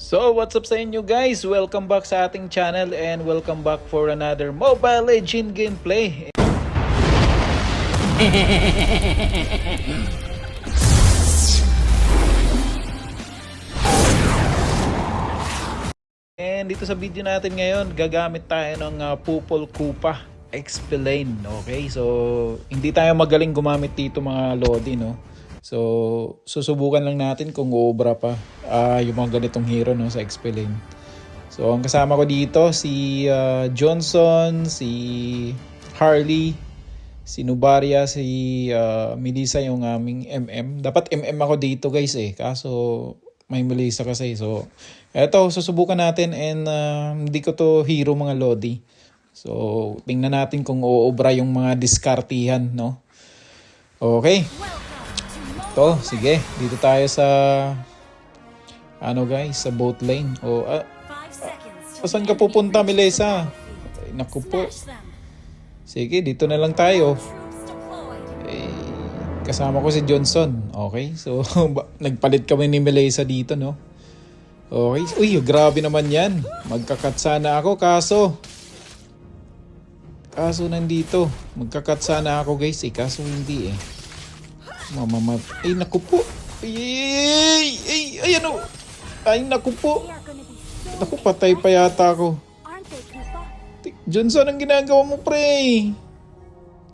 So what's up sa inyo guys? Welcome back sa ating channel and welcome back for another Mobile Legends gameplay. And dito sa video natin ngayon, gagamit tayo ng Pupol Kupa Explain. Okay, so hindi tayo magaling gumamit dito mga Lodi, no? So susubukan lang natin kung uubra pa yung mga ganitong hero, no, sa Explain. So ang kasama ko dito si Johnson, si Harley, si Nubaria, si Melissa yung aming MM. Dapat MM ako dito guys kaso may Melissa kasi. So eto, susubukan natin and hindi ko to hero mga Lodi. So tingnan natin kung uubra yung mga diskartihan, no? Okay. To, sige, dito tayo sa guys, sa boat lane. Saan ka pupunta, Melissa? Ay, naku po. Sige, dito na lang tayo. Kasama ko si Johnson. Okay, so nagpalit kami ni Melissa dito, no? Okay, uy, grabe naman yan. Magkakat sana ako, kaso nandito. Magkakat sana ako guys kaso hindi ay naku po. Ay ano? Ay naku po. Naku, patay pa yata ako. Johnson, ang ginagawa mo, pre?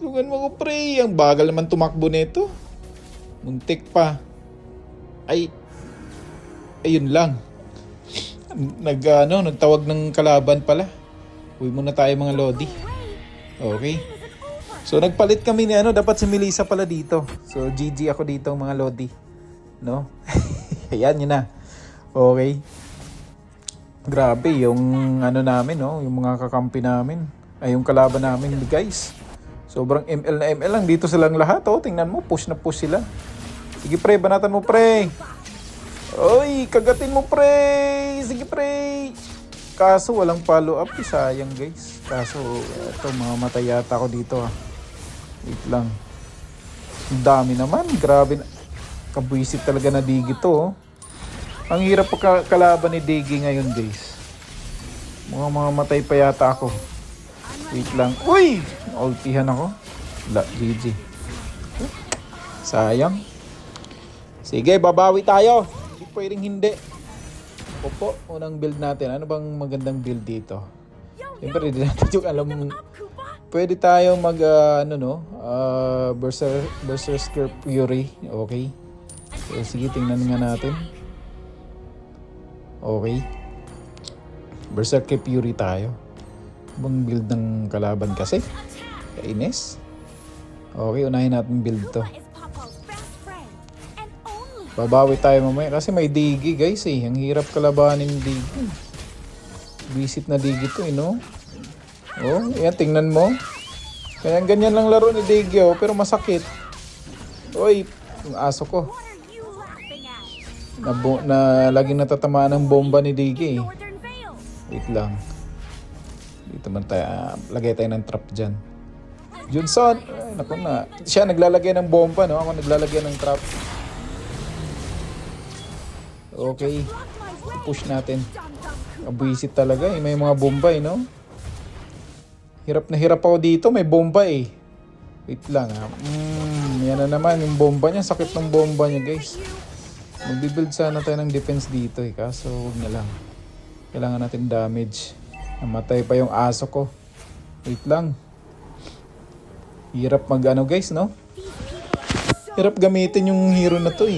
Tulungan mo ko, pre. Ang bagal naman tumakbo nito. Muntik pa. Ayun lang. Nagtawag ng kalaban pala. Uwi muna tayo mga Lodi. Okay. So nagpalit kami ni dapat si Melissa pala dito. So GG ako dito mga Lodi, no? Ayan, yun na. Okay. Grabe yung namin, no, yung mga kakampi namin. Ay yung kalaban namin, guys. Sobrang ML na ML lang dito silang lahat, oh. Tingnan mo, push na push sila. Sige pre, banatan mo pre. Oy, kagatin mo pre. Sige pre. Kaso walang follow up, sayang guys. Kaso ito, mamamatay yata ako dito Wait lang. Ang dami naman. Grabe na. Kabuisit talaga na Digi to. Ang hirap pa kalaban ni Digi ngayon guys. Mga matay pa yata ako. Wait lang. Uy! Ultihan ako. GG. Sayang. Sige, babawi tayo. Hindi pwedeng hindi. Opo, unang build natin. Ano bang magandang build dito? Siyempre, hindi natin yung alam mo. Pwede tayo mag Berserker Fury. Okay. So, sige, tingnan nga natin. Okay. Berserker Fury tayo. Bang build ng kalaban kasi? Kainis. Okay, unahin natin build to. Babawi tayo mamaya kasi may Digi guys Ang hirap kalabanin ng Digi. Visit na Digi to no? Oh, yan, tingnan mo. Kaya ganyan lang laro ni Digi pero masakit. Oy, yung aso ko. Na laging natatamaan ng bomba ni Digi Wait lang. Dito man tayo. Lagay tayo ng trap dyan. Johnson. Ay, naku na. Siya naglalagay ng bomba, no? Ako naglalagay ng trap. Okay. Push natin. Abuisit talaga May mga bomba no? Hirap na hirap ako dito. May bomba Wait lang yan na naman yung bomba niya. Sakit ng bomba niya guys. Magbibuild sana tayo ng defense dito kaso huwag na lang. Kailangan natin damage. Namatay pa yung aso ko. Wait lang. Hirap guys no? Hirap gamitin yung hero na to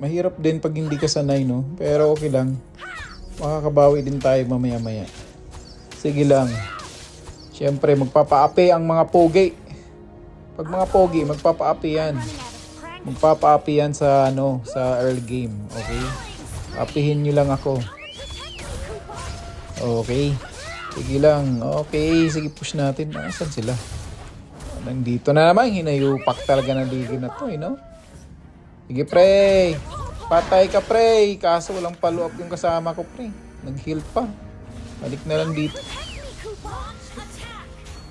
Mahirap din pag hindi ka sanay no? Pero okay lang. Makakabawi din tayo mamaya-maya. Sige lang. Siyempre, magpapaapi ang mga pogi. Pag mga pogi, magpapaapi yan. Magpapaapi yan sa early game. Okay? Apihin nyo lang ako. Okay. Sige lang. Okay. Sige, push natin. Saan sila? Nandito na naman. Hinayupak talaga ng Digi na to no? Sige, pre. Patay ka, pre. Kaso walang follow up yung kasama ko, pre. Nag-heal pa. Balik na lang dito.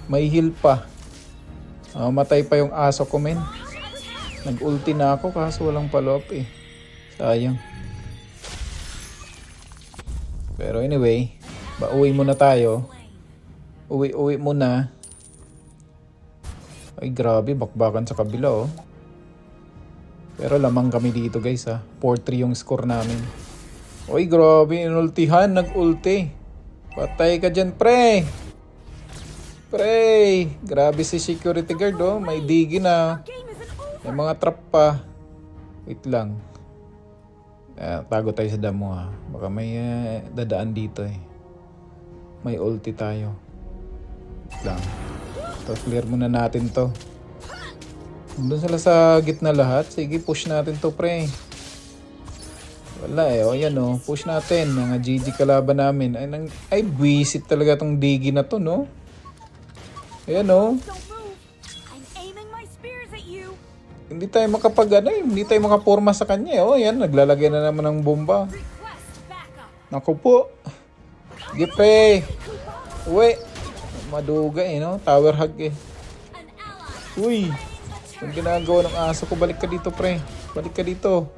May heal pa. Matay pa yung aso ko, men. Nag-ulti na ako kaso walang follow up Sayang. Pero anyway, uwi muna tayo. Uwi muna. Ay grabe, bakbakan sa kabila oh. Pero lamang kami dito guys ha. 4-3 yung score namin. Ay grabe, inultihan, nag-ulti. Patay ka dyan pre. Pre, grabe si security guard oh. May digi na. May mga trap pa. Wait lang. Tago tayo sa damo ha. Baka may dadaan dito eh. May ulti tayo. Wait lang. So, clear muna natin to. Doon sila sa gitna lahat. Sige, push natin to pre. Wala eh. O yan o. Push natin. Mga GG kalaban namin. Ay buwisit talaga tong digi na to no. Ayan o. Hindi tayo hindi tayo makaporma sa kanya. Oh, yan, naglalagay na naman ng bomba. Naku po. Sige pre. Uwi. Maduga eh, no? Tower hug eh. Uy. Yung ginagawa ng aso ko, balik ka dito pre. Balik ka dito.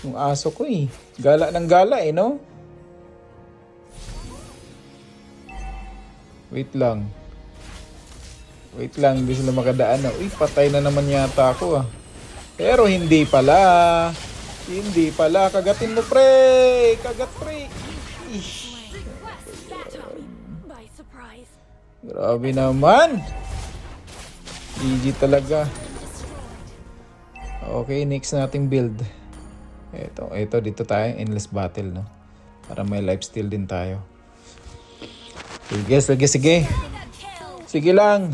Yung aso ko eh. Gala ng gala eh, no? Wait lang. Wait lang, hindi sila makadaan na. Uy, patay na naman yata ako ah. Pero hindi pala. Hindi pala. Kagatin mo pre. Kagat pre. Ish. Grabe naman. Easy talaga. Okay, next nating build. Ito dito tayo. Endless battle no. Para may lifesteal din tayo. Sige. Sige lang.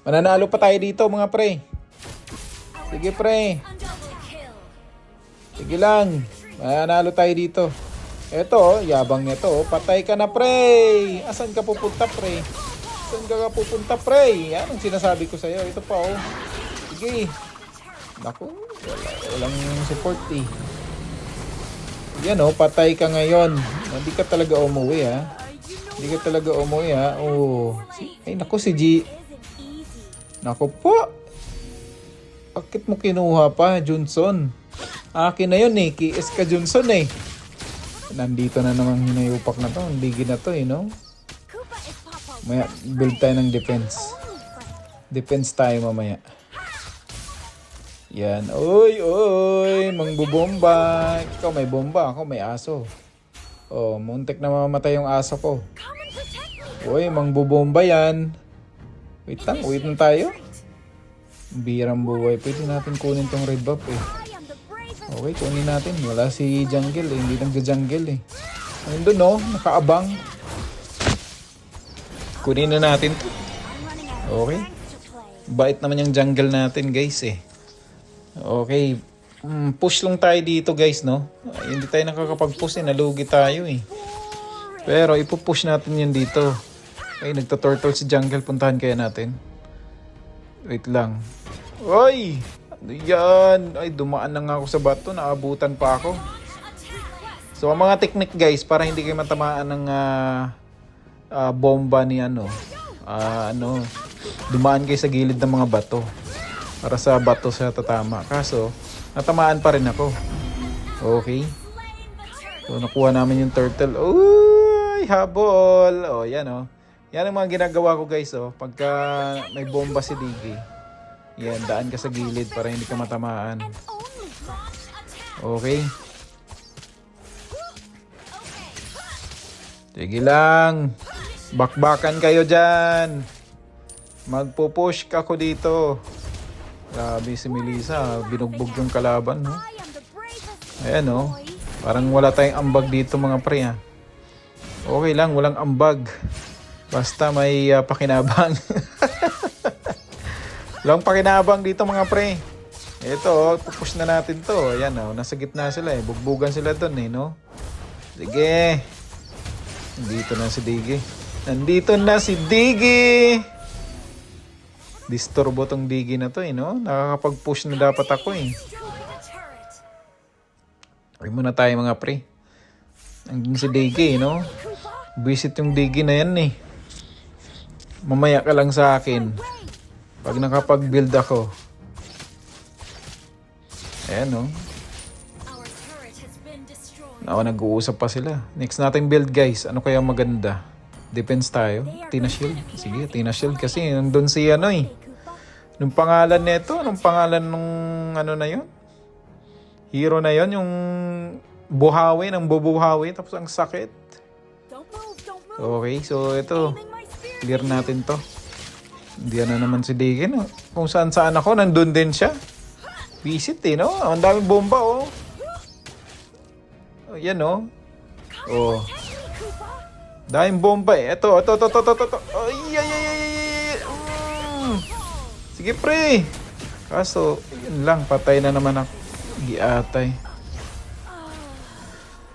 Mananalo pa tayo dito mga pre. Sige pre. Sige lang. Mananalo tayo dito. Eto, yabang nito. Patay ka na pre. Asan ka pupunta pre? Asan ka pupunta pre? Yan ang sinasabi ko sa'yo. Ito pa oh. Sige. Naku, walang support eh. Yan oh, patay ka ngayon. Hindi ka talaga umuwi ha. Hindi ka talaga umuwi ha. Oh. Ay naku si G. Naku po. Bakit mo kinuha pa, Johnson? Akin na yun eh. KS ka, Johnson eh. Nandito na namang hinayupak na to. Digi na to eh, no? Maya, build tayo ng defense. Defense tayo mamaya. Yan. Oy. Mangbubomba. Ikaw may bomba. Ako may aso. Oh, muntik na mamamatay yung aso ko. Oy, mangbubomba yan. Wait lang tayo. Birang buhay. Pwede natin kunin tong red buff eh. Okay, kunin natin. Wala si jungle eh. Hindi nagja-jungle eh. Ayun no, nakaabang. Kunin na natin to. Okay. Bait naman yung jungle natin guys eh. Okay. Push lang tayo dito guys no. Hindi tayo nakakapag-push eh. Nalugi tayo eh. Pero ipupush natin yan dito. Ay, nagta-turtle si jungle. Puntahan kaya natin. Wait lang. Oy! Ano yan? Ay, dumaan na nga ako sa bato. Naabutan pa ako. So, ang mga technique guys, para hindi kayo matamaan ng bomba ni dumaan kayo sa gilid ng mga bato. Para sa bato sa tatama. Kaso, natamaan pa rin ako. Okay. So, nakuha namin yung turtle. Uy! Habol! O, yan o. Yan ang mga ginagawa ko guys oh. Pagka may bomba si Digi. Yan, daan ka sa gilid para hindi ka matamaan. Okay. Sige lang. Bakbakan kayo dyan. Magpupush ka ko dito. Grabe si Melissa. Binugbog yung kalaban no? Ayan oh. Parang wala tayong ambag dito mga pre ha. Okay lang, walang ambag. Basta may pakinabang. Lang pakinabang dito mga pre. Ito, pupush na natin to. Ayan o, nasa gitna sila eh. Bugbugan sila doon eh, no? Sige. Nandito na si Digi. Nandito na si Digi. Disturbo tong Digi na to eh, no? Nakakapag-push na dapat ako eh. Huwag muna tayo mga pre. Nandun si Digi, no? Visit yung Digi na yan eh. Mamaya ka lang sa akin. Pag nakapag-build ako. Ayan o. nag-uusap pa sila. Next natin build guys. Ano kaya maganda? Defense tayo. Athena Shield. Sige, Athena Shield kasi nandun si ano eh. Nung pangalan nito, anong pangalan nung ano na yun? Hero na yun, yung buhawi, ng bubuhawi, tapos ang sakit. Okay, so ito, clear natin to. Hindi na naman si Deacon. Oh. Kung saan ako, nandun din siya. Visit eh, no? Ang daming bomba, oh. Oh, yan, oh. Oh. Daming bomba eh. Ito. Ay. Sige, pre. Kaso, yun lang. Patay na naman ako. Giatay.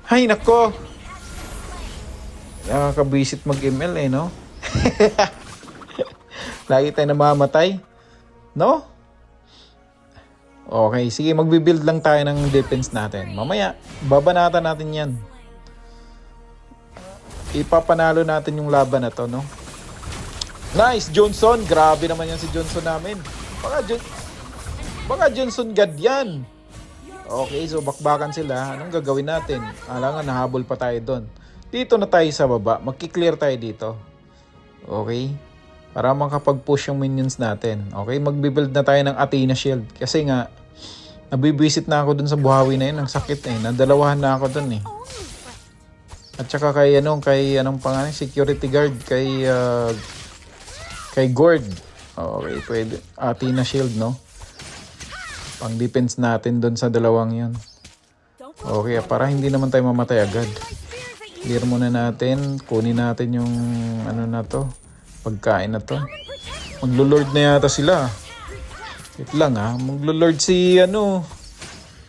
Ay, nako. Nakakabisit mag-ML eh, no? Lagi tayo namamatay. No? Okay, sige, magbibuild lang tayo ng defense natin. Mamaya, babanatan natin yan. Ipapanalo natin yung laban na to, no? Nice, Johnson. Grabe naman yan si Johnson namin. Baka Johnson God yan. Okay, so bakbakan sila. Anong gagawin natin? Alangan, nahabol pa tayo doon. Dito na tayo sa baba. Magki-clear tayo dito. Okay? Para makapag-push yung minions natin. Okay? Magbibuild na tayo ng Athena Shield. Kasi nga, nabibisit na ako dun sa buhawi na yun. Ang sakit eh. Nadalawahan na ako dun eh. At saka kay anong pangalan? Security guard. Kay Gord. Okay, pwede. Athena Shield, no? Pang defense natin dun sa dalawang yun. Okay, para hindi naman tayo mamatay agad. Clear muna natin. Kunin natin yung ano na to. Pagkain na to. Maglo-lord na yata sila. Wait lang ha. Maglo-lord si ano.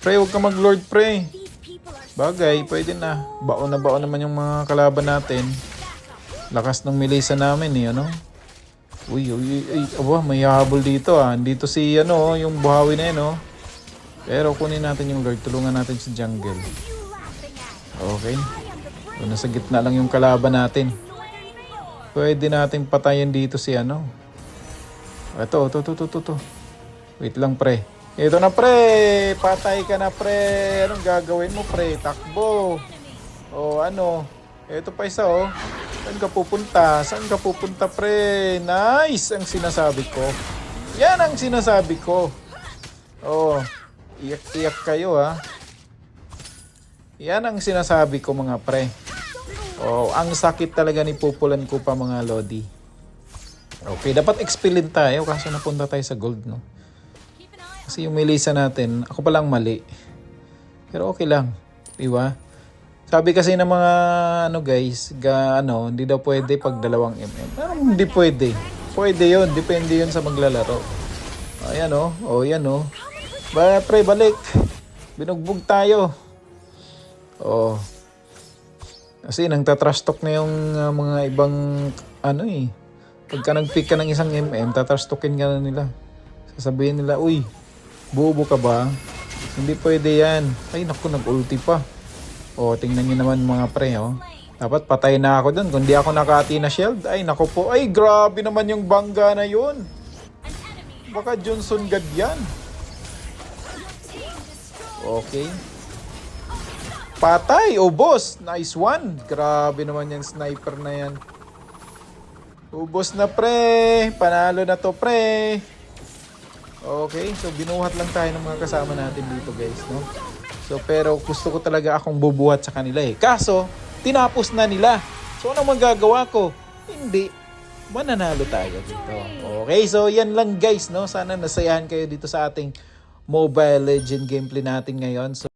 Pre, huwag ka mag-lord pre. Bagay, pwede na. Baon na baon naman yung mga kalaban natin. Lakas ng Melissa namin eh, ano. Uy, aba, may habol dito ah. Dito si ano, yung buhawi na yun oh. Pero kunin natin yung lord. Tulungan natin si jungle. Okay. So, nasa gitna lang yung kalaban natin. Pwede natin patayin dito si ano. Ito. Wait lang pre. Ito na pre. Patay ka na pre. Anong gagawin mo pre? Takbo. O ano. Ito pa isa oh. Saan ka pupunta pre? Nice ang sinasabi ko. Yan ang sinasabi ko. Oh. Iyak kayo ha. Yan ang sinasabi ko mga pre. Oh, ang sakit talaga ni pupulan ko pa mga lodi. Okay, dapat expelin tayo kasi napunta tayo sa gold, no? Kasi yung Melissa natin, ako pa lang mali. Pero okay lang, di ba? Sabi kasi ng mga ano guys, hindi daw pwede pag 2 mm. Pero hindi pwede. Pwede 'yon, depende 'yon sa maglalaro. Ayan oh, yan oh. Pre, balik. Binugbog tayo. Oh. Kasi nang-trash talk na yung mga ibang ano eh. Pagka nag-pick ka ng 1 mm, tatrash talkin ka na nila. Sasabihin nila, uy, bobo ka ba? Hindi pwede yan. Ay naku, nag-ulti pa. O, tingnan nyo naman mga pre, oh. Dapat patay na ako dun. Kung di ako naka-Athena Shield, ay naku po. Ay, grabe naman yung bangga na yun. Baka Johnson God yan. Okay. Patay, ubos. Nice one. Grabe naman yung sniper na yan. Ubos na pre. Panalo na to pre. Okay, so binuhat lang tayo ng mga kasama natin dito guys, no? So pero gusto ko talaga akong bubuhat sa kanila eh. Kaso, tinapos na nila. So ano magagawa ko? Hindi. Mananalo tayo dito. Okay, so yan lang guys, no? Sana nasayahan kayo dito sa ating Mobile Legend gameplay natin ngayon. So